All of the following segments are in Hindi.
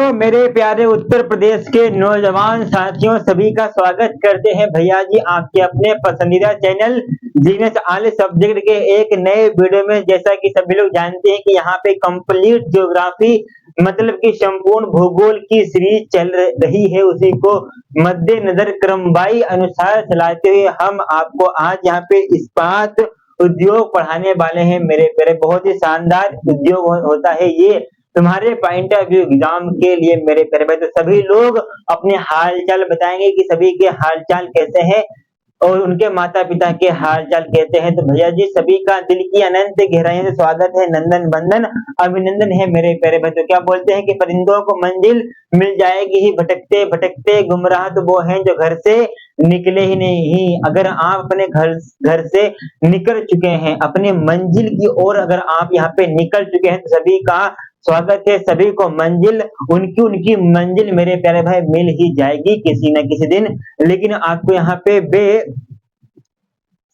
तो मेरे प्यारे उत्तर प्रदेश के नौजवान साथियों सभी का स्वागत करते हैं भैया जी आपके अपने पसंदीदा चैनल जीनियस ऑल सब्जेक्ट के एक नए वीडियो में। जैसा कि सभी लोग जानते हैं कि यहाँ पे कंप्लीट ज्योग्राफी मतलब कि संपूर्ण भूगोल की सीरीज चल रही है, उसी को मद्देनजर क्रमवाई अनुसार चलाते हुए हम आपको आज यहाँ पे इस्पात उद्योग पढ़ाने वाले हैं। मेरे प्यारे बहुत ही शानदार उद्योग होता है ये तुम्हारे पॉइंट ऑफ व्यू एग्जाम के लिए। मेरे प्यारे भाई तो सभी लोग अपने हाल चाल बताएंगे कि सभी के हाल चाल कैसे हैं और उनके माता पिता के हाल चाल कहते हैं। तो भैया जी सभी का दिल की अनंत गहराई से स्वागत है, नंदन बंदन अभिनंदन है मेरे प्यारे भाई। तो क्या बोलते हैं कि परिंदों को मंजिल मिल जाएगी ही भटकते भटकते, गुमराह तो वो हैं जो घर से निकले ही नहीं। अगर आप अपने घर से निकल चुके हैं, अपने मंजिल की ओर अगर आप यहाँ पे निकल चुके हैं तो सभी का स्वागत है। सभी को मंजिल उनकी उनकी मंजिल मेरे प्यारे भाई मिल ही जाएगी किसी न किसी दिन, लेकिन आपको यहाँ पे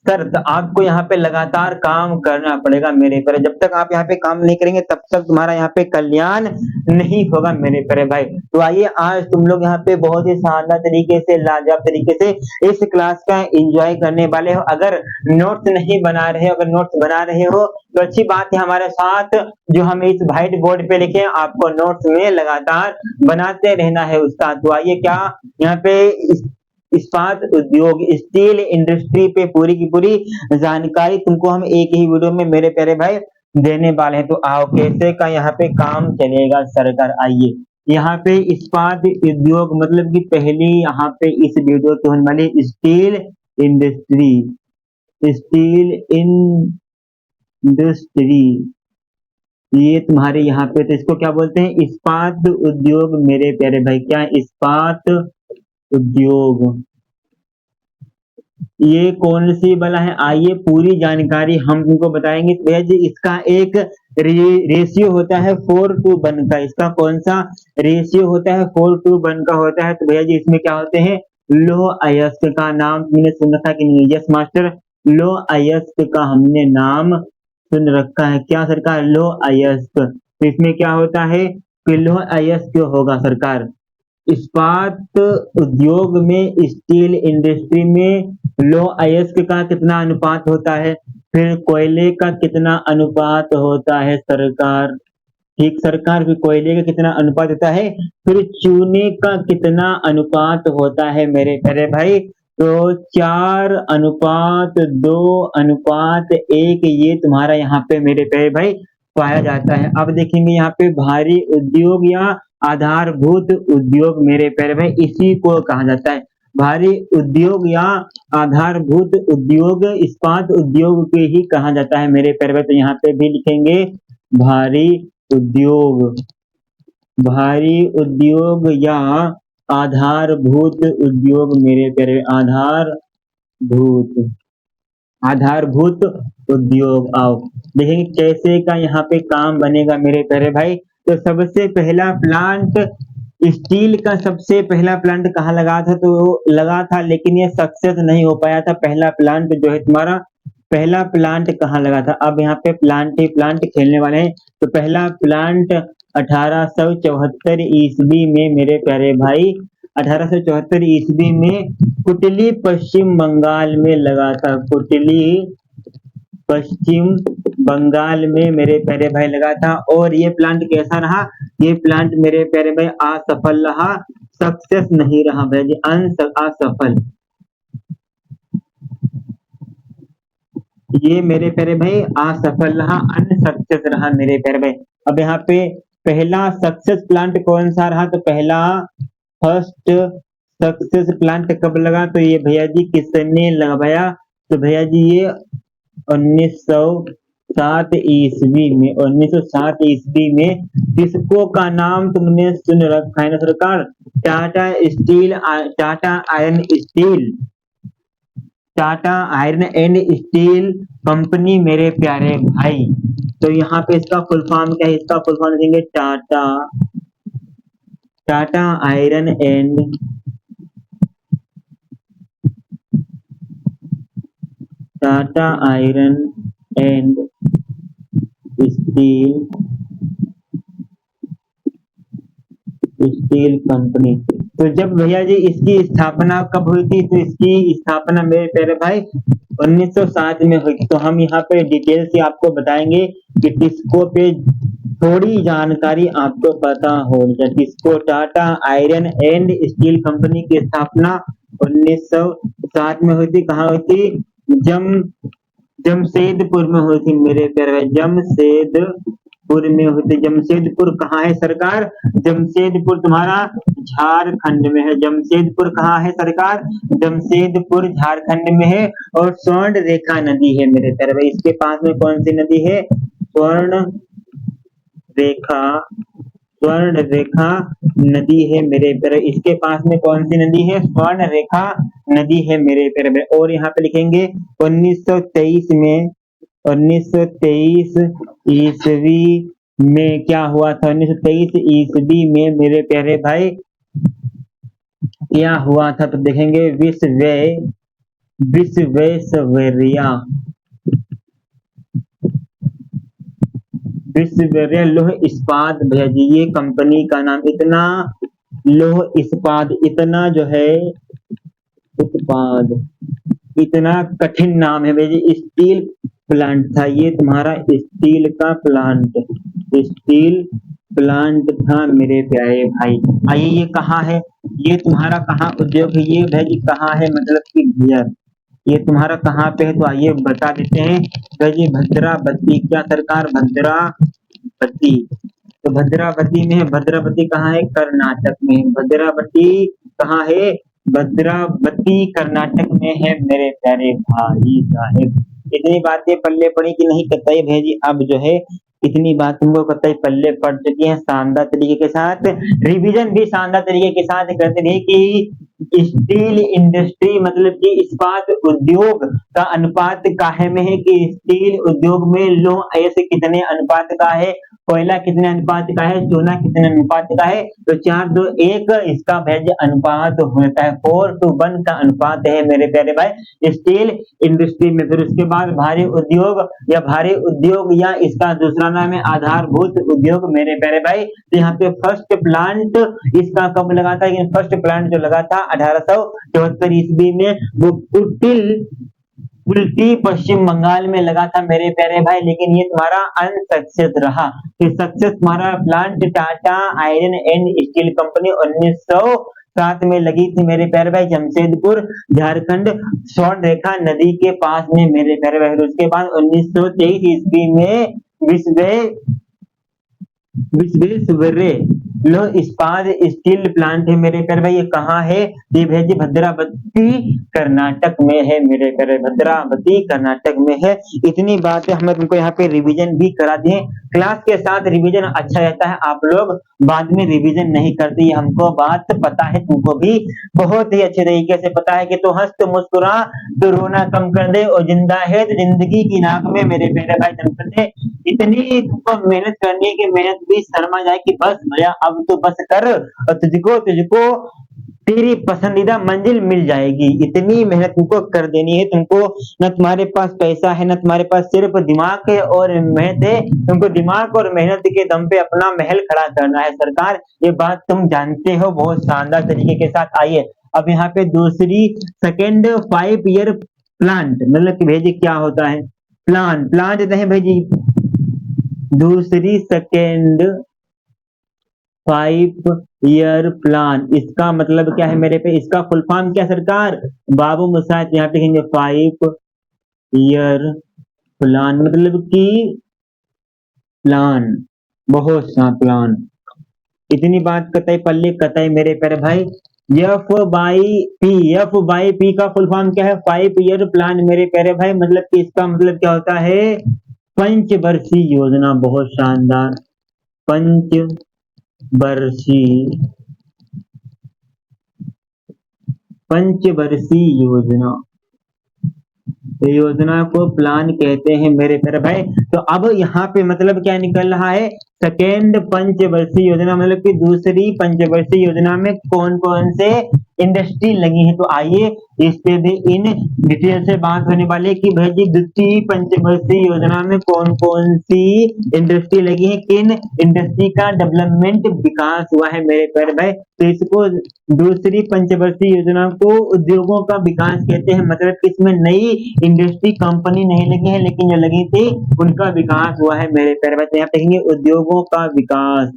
शर्त आपको यहाँ पे लगातार काम करना पड़ेगा मेरे प्यारे। जब तक आप यहाँ पे काम नहीं करेंगे तब तक तुम्हारा यहाँ पे कल्याण नहीं होगा मेरे प्यारे भाई। तो आइए आज तुम लोग यहाँ पे बहुत ही शानदार तरीके से, लाजवाब तरीके से इस क्लास का एंजॉय करने वाले हो। अगर नोट्स नहीं बना रहे हो, अगर नोट्स बना रहे हो तो अच्छी बात है, हमारे साथ जो हम इस व्हाइट बोर्ड पे लिखे आपको नोट्स में लगातार बनाते रहना है उसका। तो आइए क्या यहाँ पे इस्पात उद्योग स्टील इंडस्ट्री पे पूरी की पूरी जानकारी तुमको हम एक ही वीडियो में मेरे प्यारे भाई देने वाले हैं। तो आओ कैसे का यहाँ पे काम चलेगा सरकार। आइए यहाँ पे इस्पात उद्योग मतलब कि पहली यहाँ पे इस वीडियो की होने वाली स्टील इंडस्ट्री, स्टील इंडस्ट्री ये तुम्हारे यहाँ पे, तो इसको क्या बोलते हैं इस्पात उद्योग मेरे प्यारे भाई। क्या इस्पात उद्योग ये कौन सी वाला है, आइए पूरी जानकारी हम तुमको बताएंगे भैया जी। इसका एक रेशियो होता है 4:1 का। इसका कौन सा रेशियो होता है 4:1 का होता है। तो भैया जी इसमें क्या होते हैं लो अयस्क का नाम तुमने सुन रखा कि नहीं। यस मास्टर, लो अयस्क का हमने नाम सुन रखा है। क्या सरकार लो अयस्क, तो इसमें क्या होता है कि लो अयस्क होगा सरकार। इस्पात उद्योग में स्टील इंडस्ट्री में लो अयस्क का कितना अनुपात होता है, फिर कोयले का कितना अनुपात होता है सरकार। ठीक सरकार, फिर कोयले का कितना अनुपात होता है, फिर चूने का कितना अनुपात होता है मेरे प्यारे भाई। तो 4:2:1 ये तुम्हारा यहाँ पे मेरे प्यारे भाई पाया जाता है। अब देखेंगे यहाँ पे भारी उद्योग या आधारभूत उद्योग मेरे प्यारे भाई इसी को कहा जाता है। भारी उद्योग या आधारभूत उद्योग इस्पात उद्योग के ही कहा जाता है मेरे प्यारे भाई। तो यहाँ पे भी लिखेंगे भारी उद्योग, भारी उद्योग या आधारभूत उद्योग मेरे प्यारे, आधारभूत उद्योग। आओ देखेंगे कैसे का यहाँ पे काम बनेगा मेरे प्यारे भाई। तो सबसे पहला प्लांट स्टील का सबसे पहला प्लांट कहाँ लगा था, तो लगा था लेकिन ये सक्सेस नहीं हो पाया था। पहला प्लांट जो है तुम्हारा, पहला प्लांट कहाँ लगा था। अब यहाँ पे प्लांट ही प्लांट खेलने वाले हैं। तो पहला प्लांट 1874 ईस्वी में मेरे प्यारे भाई, 1874 ईस्वी में कुटली पश्चिम बंगाल में लगा था। कुटली पश्चिम बंगाल में मेरे प्यारे भाई लगा था। और ये प्लांट कैसा रहा, ये प्लांट मेरे प्यारे भाई असफल रहा, सक्सेस नहीं रहा भाई जी, असफल। ये मेरे प्यारे भाई असफल रहा, अनसक्सेस रहा मेरे प्यारे भाई। अब यहाँ पे पहला सक्सेस प्लांट कौन सा रहा, तो पहला फर्स्ट सक्सेस प्लांट कब लगा, तो ये भैया जी किसने लगाया, तो भैया जी ये 1907 ईस्वी में, 1907 ईस्वी में। किसको का नाम तुमने सुन रखा है ना सरकार, Tata steel, Tata iron steel, Tata iron and steel company मेरे प्यारे भाई। तो यहाँ पे इसका फुल फॉर्म क्या है, इसका फुल फॉर्म देंगे Tata iron and steel steel company. तो जब भैया जी इसकी स्थापना कब हुई थी, तो इसकी स्थापना मेरे प्यारे भाई 1907 में हुई थी। तो हम यहाँ पे डिटेल से आपको बताएंगे कि टिस्को पे थोड़ी जानकारी आपको पता होनी चाहिए। TISCO Tata iron and steel company की स्थापना 1907 में हुई थी। कहाँ हुई थी? जम जमशेदपुर में हुई थी मेरे प्यारे भाई, जमशेदपुर में हुई थी। जमशेदपुर कहाँ है सरकार? जमशेदपुर तुम्हारा झारखंड में है। जमशेदपुर कहाँ है सरकार? जमशेदपुर झारखंड में है। और स्वर्ण रेखा नदी है मेरे प्यारे भाई, इसके पास में कौन सी नदी है? स्वर्ण रेखा, स्वर्ण रेखा नदी है मेरे प्यारे। इसके पास में कौन सी नदी है? स्वर्ण रेखा नदी है मेरे प्यारे। और यहाँ पे लिखेंगे 1923 में, 1923 ईस्वी में क्या हुआ था? 1923 ईस्वी में मेरे प्यारे भाई क्या हुआ था? तो देखेंगे विश्वेश्वरैया लौह इस्पात भैया जी, ये कंपनी का नाम। इतना लौह इस्पात, इतना जो है उत्पाद, इतना कठिन नाम है भैया जी। स्टील प्लांट था ये तुम्हारा, स्टील का प्लांट, स्टील प्लांट था मेरे प्यारे भाई। आइए ये कहाँ है? ये तुम्हारा कहाँ उद्योग है ये भैया जी? कहाँ है मतलब कि भैया ये तुम्हारा कहाँ पे है? तो आइए बता देते हैं भैया जी। भद्रावती। क्या सरकार? भद्रावती। तो भद्रावती में है। भद्रावती कहाँ है? कर्नाटक में है। भद्रावती कहाँ है? भद्रावती कर्नाटक में है मेरे प्यारे भाई साहब। इतनी बातें पल्ले पड़ी कि नहीं कतई भैया जी? अब जो है इतनी बात तुमको कतई पल्ले पड़ चुकी है। शानदार तरीके के साथ रिवीजन भी शानदार तरीके के साथ करते रहे कि स्टील इंडस्ट्री मतलब कि इस्पात उद्योग का अनुपात काहे में है, कि स्टील उद्योग में लौह अयस्क कितने अनुपात का है, कोयला कितने अनुपात का है, सोना कितने अनुपात का है? तो 4:2:1 इसका भेज अनुपात होता है। 4:1 का अनुपात है मेरे प्यारे भाई स्टील इंडस्ट्री में। फिर उसके बाद भारी उद्योग या इसका दूसरा नाम है आधारभूत उद्योग मेरे प्यारे भाई। तो यहाँ पे फर्स्ट प्लांट इसका कब लगा था? फर्स्ट प्लांट जो लगा था 1874 ईस्वी में, वो कुल्टी पश्चिम बंगाल में लगा था मेरे प्यारे भाई। लेकिन ये तुम्हारा अनसक्सेस रहा। फिर सक्सेस तुम्हारा plant Tata iron and steel company 1907 में लगी थी मेरे प्यारे भाई, जमशेदपुर झारखंड, स्वर्ण रेखा नदी के पास में मेरे प्यारे भाई। उसके बाद 1923 ईस्वी में विश्वेश्वरैया लौह इस्पात स्टील प्लांट है मेरे प्यारे भाई। ये कहाँ है? ये भैया भद्रावती कर्नाटक में है मेरे प्यारे, भद्रावती कर्नाटक में है। इतनी बातें हमने तुमको यहाँ पे रिवीजन भी करा दिए। क्लास के साथ रिवीजन अच्छा रहता है, आप लोग बाद में रिवीजन नहीं करते, ये हमको बात पता है, तुमको भी बहुत ही अच्छे तरीके से पता है कि तो हंस तो मुस्कुरा तो रोना कम कर दे, और जिंदा है तो जिंदगी की नाक में मेरे प्यारे भाई दम कर दे। इतनी तुमको मेहनत करनी है कि मेहनत भी शर्मा जाए कि बस भैया अब तो बस कर, और तुझको तेरी पसंदीदा मंजिल मिल जाएगी। इतनी मेहनत तुमको कर देनी है। तुमको न तुम्हारे पास पैसा है, न तुम्हारे पास सिर्फ दिमाग है और मेहनत है, तुमको दिमाग और मेहनत के दम पे अपना महल खड़ा करना है सरकार, ये बात तुम जानते हो बहुत शानदार तरीके के साथ। आइए अब यहाँ पे दूसरी सेकेंड 5 ईयर प्लांट मतलब कि भेजी क्या होता है? प्लांट देते हैं भेजी। दूसरी सेकेंड 5 ईयर प्लान, इसका मतलब क्या है मेरे पे? इसका फुल फॉर्म क्या सरकार? बाबू मुसाहिद यहाँ पे कहेंगे 5 ईयर प्लान मतलब कि प्लान, बहुत सा प्लान। इतनी बात कतई पल्ले कतई मेरे प्यारे भाई। एफ बाई पी का फुल फॉर्म क्या है? 5 ईयर प्लान मेरे प्यारे भाई। मतलब कि इसका मतलब क्या होता है? पंचवर्षीय योजना। बहुत शानदार, पंचवर्षीय योजना को प्लान कहते हैं मेरे प्यारे भाई। तो अब यहाँ पे मतलब क्या निकल रहा है, सेकेंड पंचवर्षीय योजना मतलब कि दूसरी पंचवर्षीय योजना में कौन कौन से इंडस्ट्री लगी है। तो आइए इस पे भी इन डिटेल से बात होने वाली है कि भाई जी द्वितीय पंचवर्षीय योजना में कौन कौन सी इंडस्ट्री लगी है, किन इंडस्ट्री का डेवलपमेंट विकास हुआ है मेरे प्यारे भाई। तो इसको दूसरी पंचवर्षीय योजना को उद्योगों का विकास कहते हैं, मतलब कि इसमें नई इंडस्ट्री कंपनी नहीं लगी है, लेकिन जो लगी थी उनका विकास हुआ है मेरे प्यारे भाई। तो यहाँ कहेंगे उद्योगों का विकास,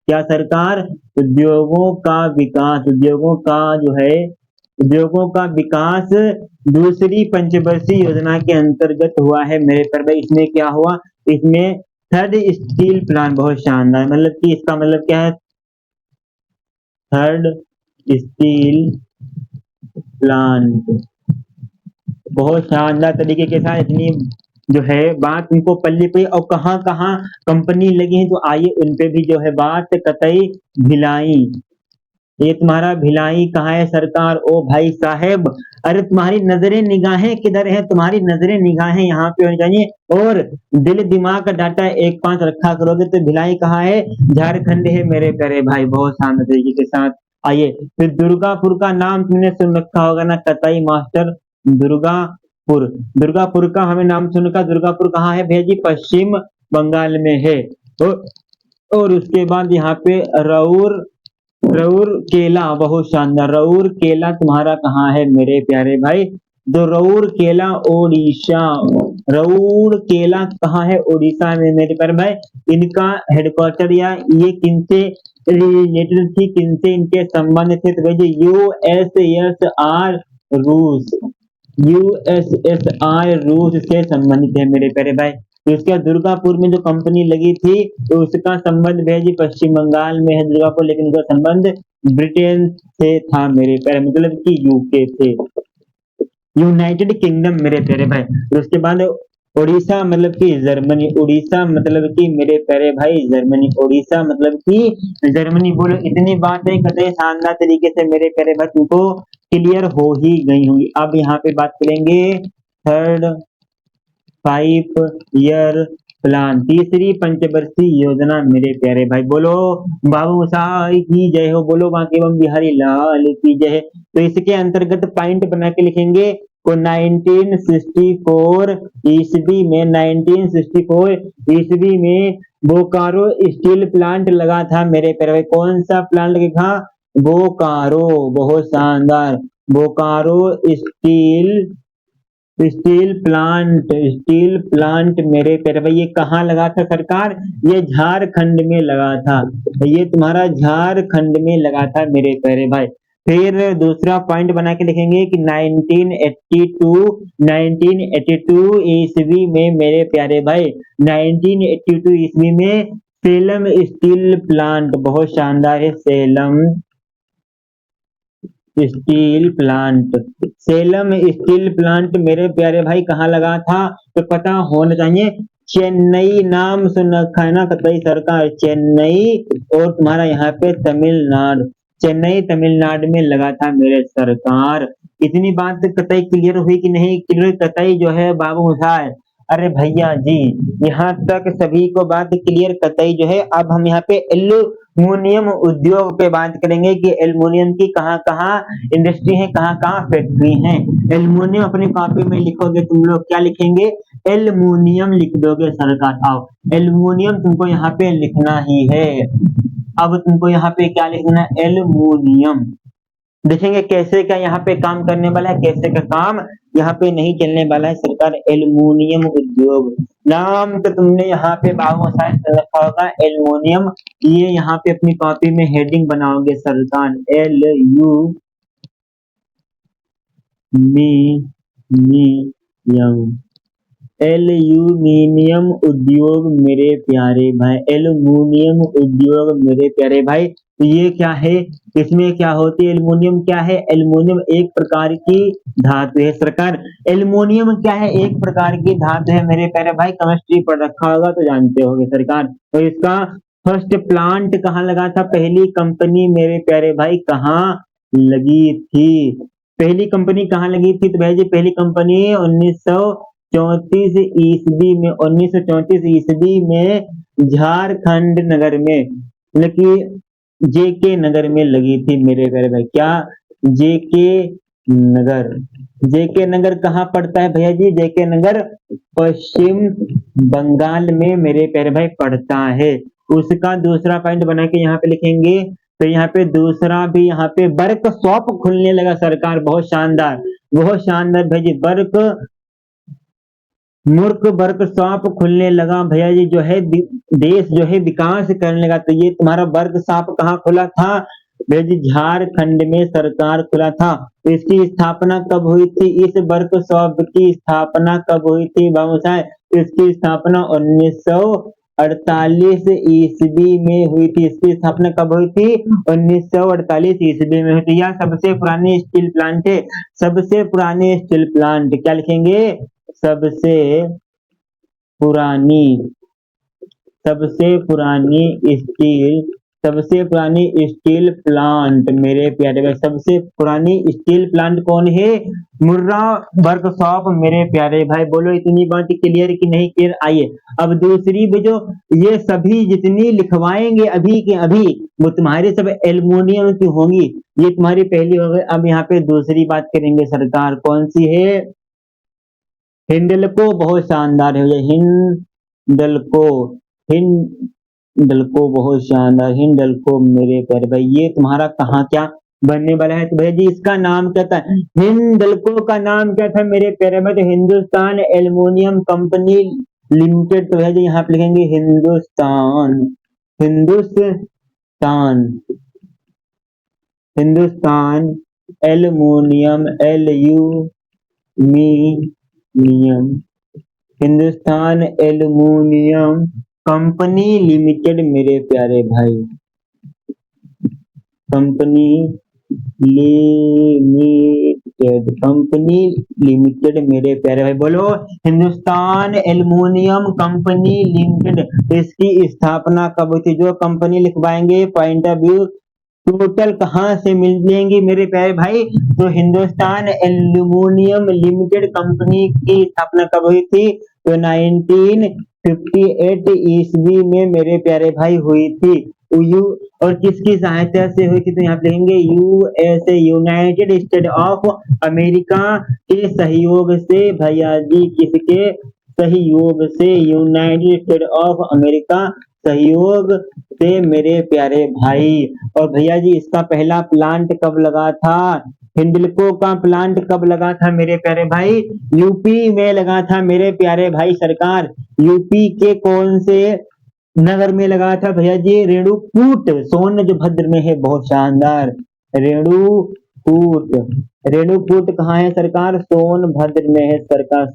क्या सरकार, उद्योगों का विकास, उद्योगों का जो है उद्योगों का विकास दूसरी पंचवर्षीय योजना के अंतर्गत हुआ है मेरे प्यारे भाई। इसमें क्या हुआ, इसमें थर्ड स्टील प्लांट, बहुत शानदार, मतलब कि इसका मतलब क्या है, थर्ड स्टील प्लांट, बहुत शानदार तरीके के साथ इतनी जो है बात उनको पल्ली पे, और कहाँ कहाँ कंपनी लगी है तो आइए उन पे भी जो है बात। कतई भिलाई, ये तुम्हारा भिलाई कहाँ है सरकार, ओ भाई साहेब, अरे तुम्हारी नजरें निगाहें किधर है, तुम्हारी नजरें निगाहें यहाँ पे होनी चाहिए, और दिल दिमाग का डाटा 1-5 रखा करोगे। तो भिलाई कहाँ है, झारखंड है मेरे प्यारे भाई, बहुत शानदार तरीके के साथ। आइए फिर दुर्गापुर का नाम तुमने सुन रखा होगा ना, कतई मास्टर, दुर्गापुर, दुर्गापुर का हमें नाम सुन रखा। दुर्गापुर कहाँ है भैया जी, पश्चिम बंगाल में है। और उसके बाद यहाँ पे रउरकेला, बहुत शानदार, रउरकेला तुम्हारा कहाँ है मेरे प्यारे भाई, तो रउरकेला ओडिशा, रउरकेला कहाँ है, ओडिशा में मेरे प्यारे भाई। इनका हेडक्वार्टर या ये किनसे रिलेटेड थी, किनसे इनके संबंध थे, तो भाई यूएसएसआर रूस, यूएसएसआर रूस से संबंधित है मेरे प्यारे भाई। तो उसके बाद दुर्गापुर में जो कंपनी लगी थी तो उसका संबंध भैया जी पश्चिम बंगाल में है दुर्गापुर, लेकिन उसका संबंध ब्रिटेन से था मेरे प्यारे, मतलब कि यूके से, यूनाइटेड किंगडम मेरे प्यारे भाई। तो उसके बाद उड़ीसा मतलब कि जर्मनी, उड़ीसा मतलब कि मेरे प्यारे भाई जर्मनी, उड़ीसा मतलब कि जर्मनी। बोलो इतनी बात है कतई शानदार तरीके से मेरे प्यारे भाई तुमको क्लियर हो ही गई होंगी। अब यहाँ पे बात करेंगे थर्ड 5 ईयर प्लान, तीसरी पंचवर्षीय योजना मेरे प्यारे भाई। बोलो बाबू साहब की जय हो, बोलो बांके बम बिहारी लाल की जय है। तो इसके अंतर्गत पॉइंट बना के लिखेंगे को 1964 ईस्वी में, 1964 ईस्वी में बोकारो स्टील प्लांट लगा था मेरे प्यारे भाई। कौन सा प्लांट लगा था, बोकारो, बहुत शानदार, बोकारो स्टील प्लांट मेरे प्यारे भाई। ये कहाँ लगा था सरकार, ये झारखंड में लगा था, ये तुम्हारा झारखंड में लगा था मेरे प्यारे भाई। फिर दूसरा पॉइंट बना के लिखेंगे कि 1982 ईस्वी में मेरे प्यारे भाई, 1982 ईस्वी में सेलम स्टील प्लांट, बहुत शानदार है, Salem steel plant, Salem steel plant मेरे प्यारे भाई कहाँ लगा था, तो पता होना चाहिए, चेन्नई नाम सुन रखा है ना कतई सरकार, चेन्नई, और तुम्हारा यहाँ पे तमिलनाडु, चेन्नई तमिलनाडु में लगा था मेरे सरकार। इतनी बात कतई क्लियर हुई कि नहीं क्लियर, कतई जो है बाबू साहब, अरे भैया जी यहाँ तक सभी को बात क्लियर कतई जो है। अब हम यहाँ पे एल्यूमिनियम उद्योग पे बात करेंगे कि एल्यूमिनियम की कहाँ कहाँ इंडस्ट्री है, कहाँ कहाँ फैक्ट्री है। एल्यूमिनियम अपनी कॉपी में लिखोगे तुम लोग, क्या लिखेंगे, एल्यूमिनियम लिख दोगे सरकार। आओ एल्यूमिनियम तुमको यहाँ पे लिखना ही है, अब तुमको यहाँ पे क्या लिखना है, एल्यूमिनियम। देखेंगे कैसे का यहाँ पे काम करने वाला है, कैसे का काम यहाँ पे नहीं चलने वाला है सरकार। एल्यूमिनियम उद्योग नाम तो तुमने यहाँ पे बाबू शायद रखा होगा, एल्यूमिनियम, ये यहाँ पे अपनी कॉपी में हेडिंग बनाओगे सरकार, एल्यूमिनियम उद्योग मेरे प्यारे भाई, एल्यूमिनियम उद्योग मेरे प्यारे भाई। तो ये क्या है, इसमें क्या होती है, एल्यूमिनियम क्या है, एल्यूमिनियम एक प्रकार की धातु है सरकार। एल्यूमिनियम क्या है, एक प्रकार की धातु है मेरे प्यारे भाई, केमिस्ट्री पढ़ रखा होगा तो जानते होंगे सरकार। तो इसका फर्स्ट प्लांट कहाँ लगा था, पहली कंपनी मेरे प्यारे भाई कहाँ लगी थी, पहली कंपनी कहाँ लगी थी, तो भाई जी पहली कंपनी ईस्वी में 1934 ईस्वी में झारखंड नगर में, मतलब कि जेके नगर में लगी थी मेरे प्यारे भाई। क्या? जेके नगर। जेके नगर कहाँ पड़ता है भैया जी? जेके नगर पश्चिम बंगाल में मेरे प्यारे भाई पड़ता है। उसका दूसरा पॉइंट बना के यहाँ पे लिखेंगे, तो यहाँ पे दूसरा भी यहाँ पे वर्कशॉप खुलने लगा सरकार, बहुत शानदार, बहुत शानदार भैया जी। वर्कशॉप खुलने लगा भैया जी, जो है देश जो है विकास करने लगा। तो ये तुम्हारा वर्कशॉप कहाँ खुला था भैया जी? झारखंड में सरकार खुला था। इसकी स्थापना कब हुई थी? इस वर्कशॉप की स्थापना कब हुई थी बाबू साहब? इसकी स्थापना 1948 ईस्वी में हुई थी। इसकी स्थापना कब हुई थी? 1948 ईस्वी में हुई थी। यह सबसे पुरानी स्टील प्लांट है, सबसे पुराने स्टील प्लांट। क्या लिखेंगे? सबसे पुरानी, सबसे पुरानी स्टील प्लांट मेरे प्यारे भाई। सबसे पुरानी स्टील प्लांट कौन है? मुर्रा वर्कशॉप मेरे प्यारे भाई। बोलो इतनी बात क्लियर कि नहीं क्लियर? आइए अब दूसरी जो ये सभी जितनी लिखवाएंगे अभी के अभी, वो तुम्हारे सब एल्युमिनियम की होंगी। ये तुम्हारी पहली हो गई। अब यहाँ पे दूसरी बात करेंगे सरकार, कौन सी है? हिंडल्को, बहुत शानदार है भैया। हिंडल्को, हिंडल्को बहुत शानदार। हिंडल्को मेरे प्यारे भाई, ये तुम्हारा कहाँ क्या बनने वाला है? तो भैया जी इसका नाम क्या था? हिंडल्को का नाम क्या था मेरे प्यारे भाई? तो हिंदुस्तान एल्युमिनियम कंपनी लिमिटेड। तो भैया जी यहाँ पे लिखेंगे Hindustan, Hindustan, Hindustan aluminium, aluminium, Hindustan aluminium company limited मेरे प्यारे भाई। कंपनी लिमिटेड मेरे प्यारे भाई। बोलो हिंदुस्तान एल्युमिनियम कंपनी लिमिटेड। इसकी स्थापना कब हुई थी? जो कंपनी लिखवाएंगे पॉइंट ऑफ व्यू टोटल कहाँ से मिलेंगी मेरे प्यारे भाई? तो हिंदुस्तान एल्युमिनियम लिमिटेड कंपनी की स्थापना कब हुई थी? तो 1958 ईस्वी में मेरे प्यारे भाई हुई थी। और किसकी सहायता से हुई थी? तो यहाँ पे लिखेंगे USA, United state of America के सहयोग से भैया जी। किसके सहयोग से? यूनाइटेड स्टेट ऑफ अमेरिका सहयोग से मेरे प्यारे भाई। और भैया जी इसका पहला प्लांट कब लगा था? हिंडल्को का प्लांट कब लगा था मेरे प्यारे भाई? यूपी में लगा था मेरे प्यारे भाई। सरकार यूपी के कौन से नगर में लगा था भैया जी? रेणुकूट, सोनभद्र में है, बहुत शानदार। रेणुकूट, रेणुकूट कहाँ है सरकार? सोनभद्र में है सरकार।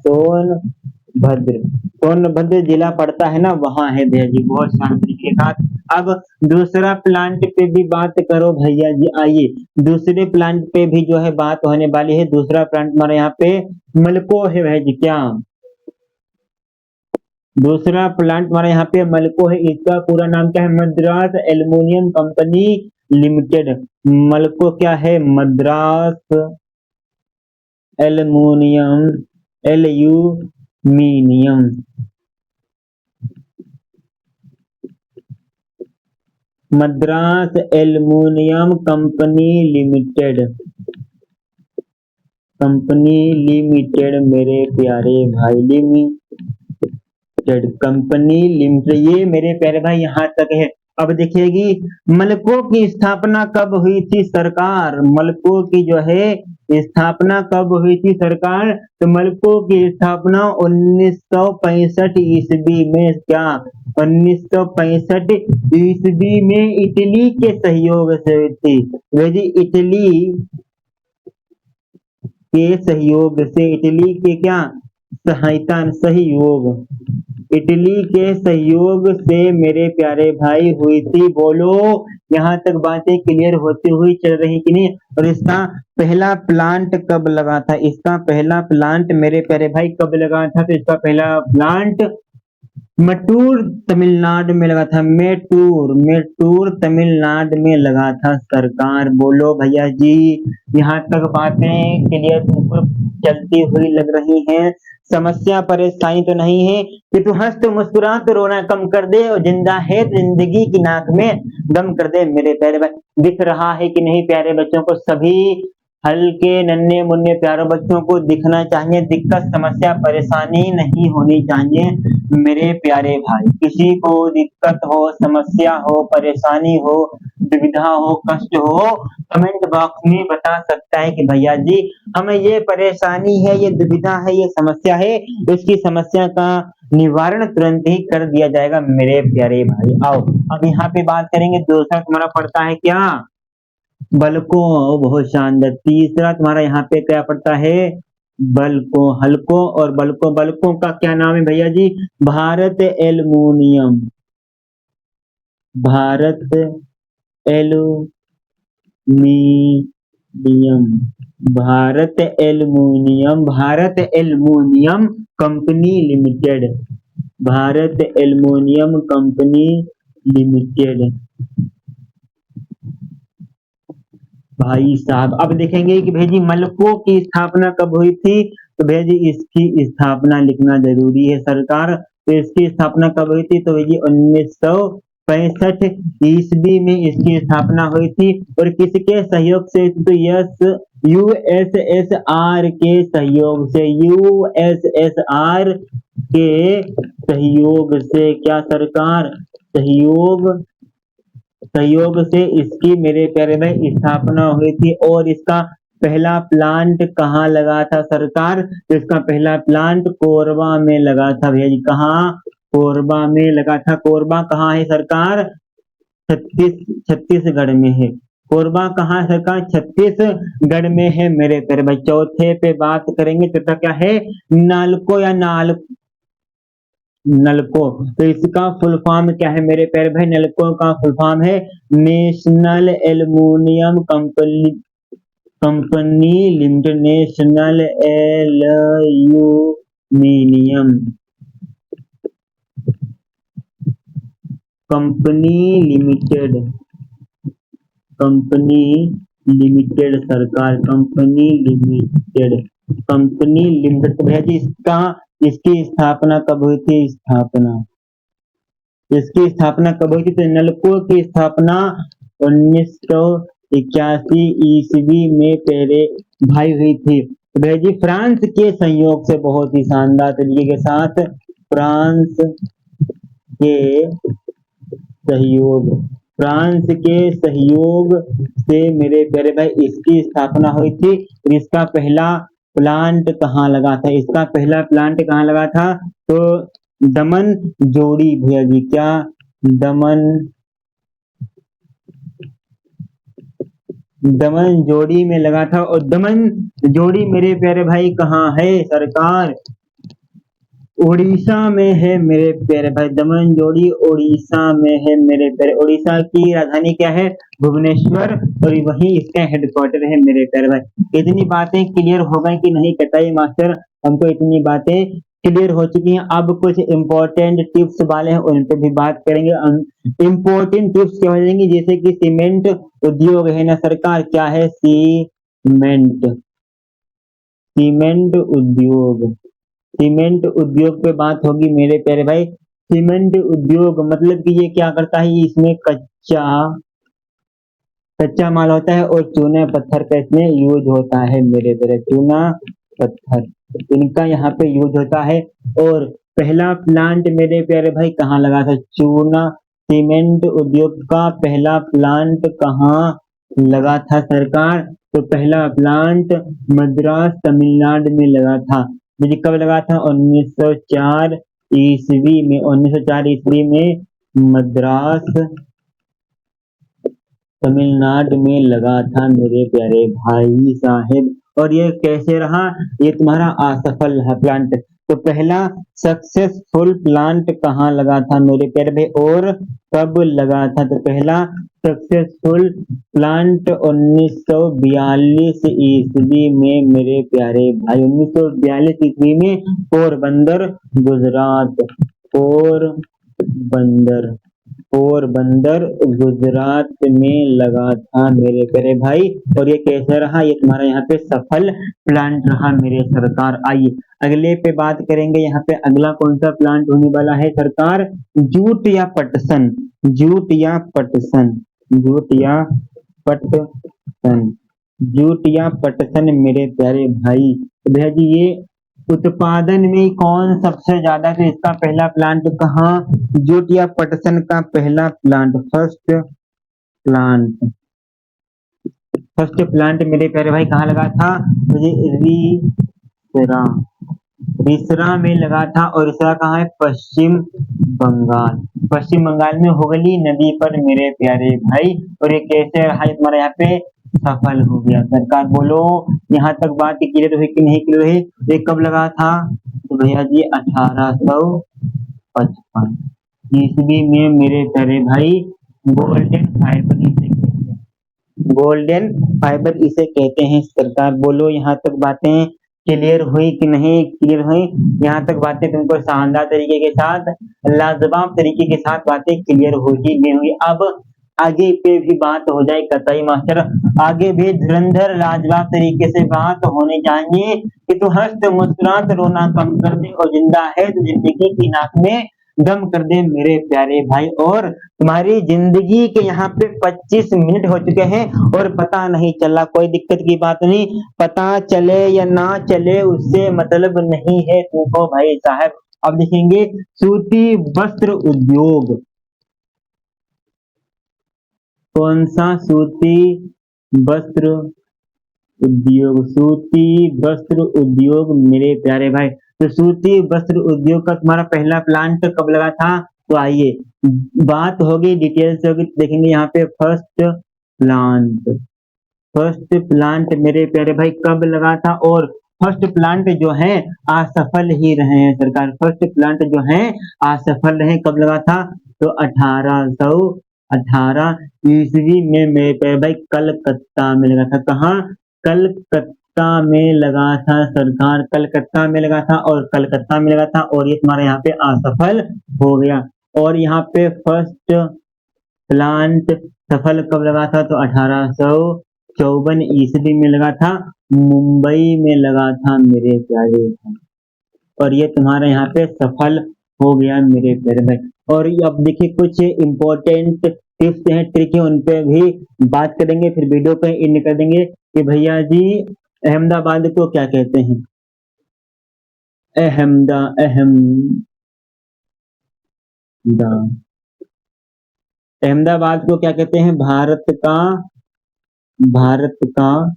सोनभद्र जिला पड़ता है ना, वहां है भैया जी, बहुत शांत तरीके के साथ। अब दूसरा प्लांट पे भी बात करो भैया जी। आइए दूसरे प्लांट पे भी जो है बात होने वाली है। दूसरा प्लांट हमारे यहाँ पे मलको है भैया जी। क्या? दूसरा प्लांट हमारे यहाँ पे मलको है। इसका पूरा नाम क्या है? Madras aluminium company limited. MALCO क्या है? Madras aluminium, aluminium, Madras aluminium company limited, company limited मेरे प्यारे भाई। लिमिटेड, कंपनी लिमिटेड, ये मेरे प्यारे भाई यहाँ तक है। अब देखिएगी मलको की स्थापना कब हुई थी सरकार? मलको की जो है स्थापना कब हुई थी सरकार? तो मलको की स्थापना 1965 ईस्वी में। क्या? 1965 ईस्वी में इटली के सहयोग से हुई थी। वही इटली के सहयोग से, इटली के क्या सहायता, सहयोग, इटली के सहयोग से मेरे प्यारे भाई हुई थी। बोलो यहाँ तक बातें क्लियर होती हुई चल रही कि नहीं? और इसका पहला प्लांट कब लगा था? इसका पहला प्लांट मेरे प्यारे भाई कब लगा था? तो इसका पहला प्लांट मटूर तमिलनाडु में लगा था। मेटूर तमिलनाडु में लगा था सरकार। बोलो भैया जी यहाँ तक बातें क्लियर चलती हुई लग रही हैं। समस्या परेशानी तो नहीं है कि तू हंस तो मुस्कुरा तो रोना कम कर दे और जिंदा है तो जिंदगी की नाक में दम कर दे मेरे प्यारे भाई। दिख रहा है कि नहीं प्यारे बच्चों को, सभी हल्के नन्हे मुन्ने प्यारे बच्चों को दिखना चाहिए, दिक्कत समस्या परेशानी नहीं होनी चाहिए मेरे प्यारे भाई। किसी को दिक्कत हो, समस्या हो, परेशानी हो, दुविधा हो, कष्ट हो, कमेंट बॉक्स में बता सकता है कि भैया जी हमें ये परेशानी है, ये दुविधा है, ये समस्या है, इसकी समस्या का निवारण तुरंत ही कर दिया जाएगा मेरे प्यारे भाई। आओ अब यहाँ पे बात करेंगे, दूसरा तुम्हारा पड़ता है क्या, बलकों, बहुत शानदार। तीसरा तुम्हारा यहाँ पे क्या पड़ता है, बलकों, हल्कों और बलकों। बलकों का क्या नाम है भैया जी, Bharat aluminium, Bharat aluminium, Bharat aluminium, Bharat aluminium company limited, Bharat aluminium company limited. भाई साहब अब देखेंगे कि भैया जी मलकों की स्थापना कब हुई थी, तो भैया जी इसकी स्थापना लिखना जरूरी है सरकार। तो इसकी स्थापना कब हुई थी, तो भैया जी 1965 ईस्वी में इसकी स्थापना हुई थी। और किसके सहयोग से, तो यस यूएसएसआर के सहयोग से, यूएसएसआर के सहयोग से, क्या सरकार, सहयोग से इसकी मेरे प्यारे भाई स्थापना हुई थी। और इसका पहला प्लांट कहाँ लगा था सरकार, तो इसका पहला प्लांट कोरबा में लगा था भैया जी, कहाँ, कोरबा में लगा था। कोरबा कहाँ है सरकार, छत्तीसगढ़ में है। कोरबा कहाँ है सरकार, छत्तीसगढ़ में है मेरे प्यारे भाई। चौथे पे बात करेंगे, चौथा क्या है, नालको या नलको, तो इसका फुल फॉर्म क्या है मेरे प्यारे भाई, नलको का फुल फॉर्म है national aluminium company limited, national aluminium company limited, company limited सरकार, कंपनी लिमिटेड, कंपनी लिमिटेड। भैया जी इसकी स्थापना कब हुई थी, इसकी स्थापना कब हुई थी, तो नलको की स्थापना 1981 ईस्वी में पहले भाई हुई थी। भैया जी फ्रांस के सहयोग से, बहुत ही शानदार तरीके के साथ, फ्रांस के सहयोग से मेरे प्यारे भाई इसकी स्थापना हुई थी। इसका पहला प्लांट कहाँ लगा था, इसका पहला प्लांट कहाँ लगा था, तो दमन जोड़ी भैया जी, क्या, दमन जोड़ी में लगा था। और दमन जोड़ी मेरे प्यारे भाई कहाँ है सरकार, उड़ीसा में है मेरे प्यारे भाई, दमन जोड़ी उड़ीसा में है मेरे प्यारे। उड़ीसा की राजधानी क्या है, भुवनेश्वर, और वही इसका हेडक्वार्टर है मेरे प्यारे भाई। इतनी बातें क्लियर हो गई कि नहीं बताइए मास्टर, हमको इतनी बातें क्लियर हो चुकी हैं। अब कुछ इंपॉर्टेंट टिप्स वाले हैं उन पे भी बात करेंगे। इंपॉर्टेंट टिप्स क्या हो जाएंगी, जैसे कि सीमेंट उद्योग है ना सरकार, क्या है, सीमेंट उद्योग, सीमेंट उद्योग पे बात होगी मेरे प्यारे भाई। सीमेंट उद्योग मतलब कि ये क्या करता है, इसमें कच्चा माल होता है और चूना पत्थर का इसमें यूज होता है मेरे प्यारे, चूना पत्थर इनका यहाँ पे यूज होता है। और पहला प्लांट मेरे प्यारे भाई कहाँ लगा था, चूना सीमेंट उद्योग का पहला प्लांट कहाँ लगा था सरकार, तो पहला प्लांट मद्रास तमिलनाडु में लगा था। मुझे कब लगा था, 1904 ईस्वी में, 1904 ईस्वी में मद्रास तमिलनाडु में लगा था मेरे प्यारे भाई साहेब। और ये कैसे रहा, ये तुम्हारा असफल रहा प्लांट। तो पहला सक्सेसफुल प्लांट कहाँ लगा था मेरे प्यारे भाई, और कब लगा था, तो पहला सक्सेसफुल प्लांट 1942 ईस्वी में मेरे प्यारे भाई, 1942 ईस्वी में पोरबंदर गुजरात, पोरबंदर पोरबंदर गुजरात में लगा था मेरे प्यारे भाई। और ये कैसा रहा, ये तुम्हारा यहाँ पे सफल प्लांट रहा मेरे सरकार। आइए अगले पे बात करेंगे। यहाँ पे अगला कौन सा प्लांट होने वाला है सरकार, जूट या पटसन, जूट या पटसन, जूट या पटसन, जूट या पटसन मेरे प्यारे भाई। तो भैया जी ये उत्पादन में कौन सबसे ज्यादा, तो इसका पहला प्लांट कहाँ, जूट या पटसन का पहला plant, first plant, first plant मेरे प्यारे भाई कहाँ लगा था, तो ये रिसरा, रिसरा में लगा था। और रिसरा कहाँ है, पश्चिम बंगाल, पश्चिम बंगाल में हुगली नदी पर मेरे प्यारे भाई। और ये कैसे रहा हमारे यहाँ पे सफल हो गया सरकार, बोलो यहाँ तक बात क्लियर हुई कि नहीं क्लियर हुई। ये कब लगा था, तो भैया जी 1855 ईस्वी में मेरे प्यारे भाई। गोल्डन फाइबर इसे कहते हैं, गोल्डन फाइबर इसे कहते हैं सरकार, बोलो यहाँ तक बातें क्लियर हुई कि नहीं क्लियर हुई। यहाँ तक बातें तुमको शानदार तरीके के साथ, लाजवाब तरीके के साथ बातें क्लियर होगी नहीं हुई। अब आगे पे भी बात हो जाए कतई मास्टर, आगे भी धुरंधर लाजवाब तरीके से बात होने चाहिए कि तू हंस मुस्कुरात रोना कम कर दे, और जिंदा है तो जिंदगी की नाक में दम कर दे मेरे प्यारे भाई। और तुम्हारी जिंदगी के यहाँ पे 25 मिनट हो चुके हैं और पता नहीं चला, कोई दिक्कत की बात नहीं, पता चले या ना चले उससे मतलब नहीं है तुमको भाई साहब। अब देखेंगे सूती वस्त्र उद्योग, कौन सा, सूती वस्त्र उद्योग, सूती वस्त्र उद्योग मेरे प्यारे भाई। तो सूती वस्त्र उद्योग का तुम्हारा पहला प्लांट कब लगा था, तो आइए बात होगी डिटेल से होगी, देखेंगे यहाँ पे फर्स्ट प्लांट, फर्स्ट प्लांट मेरे प्यारे भाई कब लगा था। और फर्स्ट प्लांट जो है असफल ही रहे हैं सरकार, फर्स्ट प्लांट जो है असफल रहे, कब लगा था, तो 1818 ईस्वी में मेरे प्यारे भाई कलकत्ता में लगा था। कहाँ, कलकत्ता में लगा था सरकार, कलकत्ता में लगा था, और कलकत्ता में लगा था, और ये तुम्हारा यहाँ पे असफल हो गया। और यहाँ पे फर्स्ट प्लांट सफल कब लगा था, तो 1854 ईस्वी में लगा था, मुंबई में लगा था मेरे प्यारे भाई। और ये तुम्हारा यहाँ पे सफल हो गया मेरे प्यारे भाई। और अब देखिए कुछ इम्पोर्टेंट टिप्स हैं, ट्रिक है, उन पे भी बात करेंगे, फिर वीडियो पे एंड कर देंगे कि भैया जी अहमदाबाद को क्या कहते हैं, अहमदाबाद को क्या कहते हैं, भारत का, भारत का,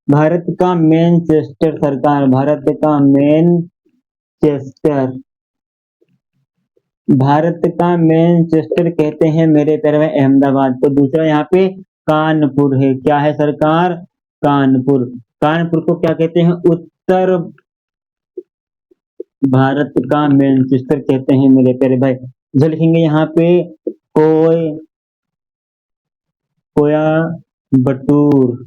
भारत का मैनचेस्टर सरकार, भारत का मैनचेस्टर, भारत का मैनचेस्टर कहते हैं मेरे प्यारे भाई अहमदाबाद को। दूसरा यहाँ पे कानपुर है, क्या है सरकार, कानपुर, कानपुर को क्या कहते हैं, उत्तर भारत का मैनचेस्टर कहते हैं मेरे प्यारे भाई। जो लिखेंगे यहाँ पे कोयम्बटूर,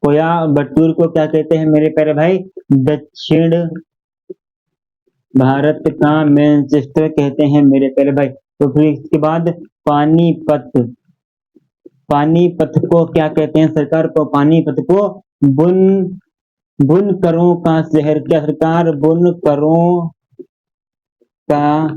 कोयम्बटूर को क्या कहते हैं मेरे प्यारे भाई, दक्षिण भारत का मैनचेस्टर कहते हैं मेरे प्यारे भाई। तो फिर इसके बाद पानीपत, पानीपत को क्या कहते हैं सरकार, को पानीपत को बुनकरों का शहर, क्या सरकार, बुनकरों का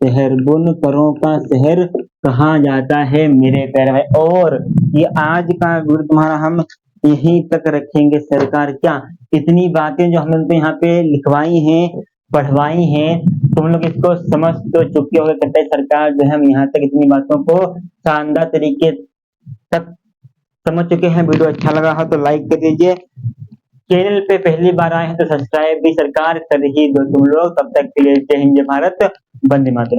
शहर, बुनकरों का शहर कहा जाता है मेरे प्यारे भाई। और ये आज का वीडियो तुम्हारा हम यहीं तक रखेंगे सरकार। क्या इतनी बातें जो हमने तो यहाँ पे लिखवाई हैं, पढ़वाई हैं, तुम लोग इसको समझ तो चुके होंगे कहते सरकार, जो है हम यहाँ तक इतनी बातों को शानदार तरीके तक समझ चुके हैं। वीडियो अच्छा लगा हो तो लाइक कर दीजिए, चैनल पे पहली बार आए हैं तो सब्सक्राइब भी सरकार कर ही दो तुम लोग। तब तक के लिए जय हिंद, जय भारत, वंदे मातरम।